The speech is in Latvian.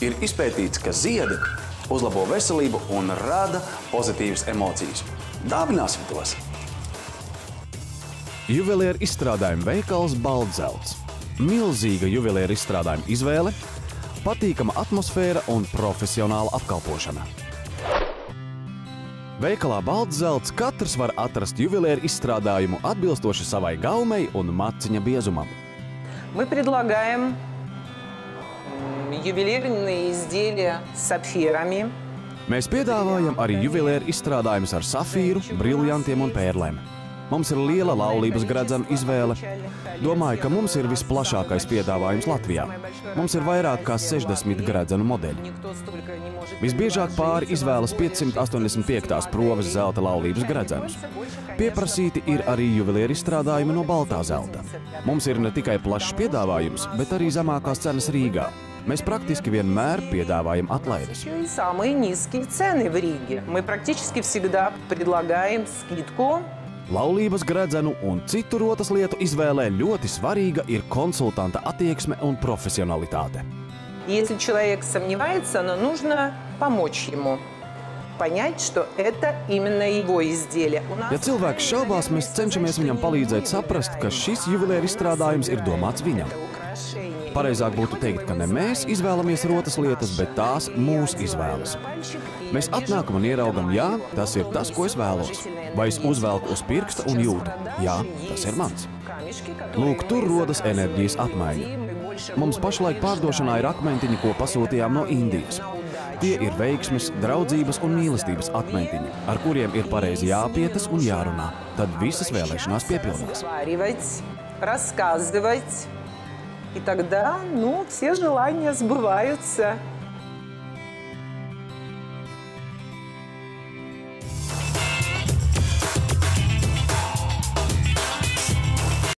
Ir izpētīts, ka ziedi uzlabo veselību un rada pozitīvas emocijas. Dāvināsim tos! Juvelieru izstrādājumu veikals Baltzelts. Milzīga juvelieru izstrādājuma izvēle, patīkama atmosfēra un profesionāla apkalpošana. Veikalā Baltzelts katrs var atrast juvelieru изстрадаjumu atbilstoši savai gaumei un maciņa biezumam. Мы предлагаем ювелирные изделия с сапфирами. Mēs piedāvājam arī juvelieru izstrādājumus ar safīru, briljantiem un pērlēm. Mums ir liela laulības gredzenu izvēle. Domāju, ka mums ir visplašākais piedāvājums Latvijā. Mums ir vairāk kā 60 gredzenu modeļi. Visbiežāk pāri izvēlas 585. proves zelta laulības gredzenus. Pieprasīti ir arī juvelieru izstrādājumi no baltā zelta. Mums ir ne tikai plašs piedāvājums, bet arī zemākās cenas Rīgā. Mēs praktiski vienmēr piedāvājam atlaides. Самые низкие цены в Риге. Мы практически всегда предлагаем скидку. Laulības gredzenu un citu rotas lietu izvēlē ļoti svarīga ir konsultanta attieksme un profesionalitāte. Если человек сомневается, но нужно помочь ему понять, что это именно его изделие. Ja cilvēks šaubās, mēs cenšamies viņam palīdzēt saprast, ka šis juvelieru izstrādājums ir domāts viņam. Pareizāk būtu teikt, ka ne mēs izvēlamies rotas lietas, bet tās mūs izvēlas. Mēs atnākam un ieraugam, jā, tas ir tas, ko es vēlos. Vai es uzvelku uz pirksta un jūtu, jā, tas ir mans. Lūk, tur rodas enerģijas apmaiņa. Mums pašlaik pārdošanā ir akmentiņi, ko pasūtījām no Indijas. Tie ir veiksmes, draudzības un mīlestības akmentiņi, ar kuriem ir pareizi jāpietas un jārunā. Tad visas vēlēšanās piepildās. Рассказывать. И тогда, все желания сбываются.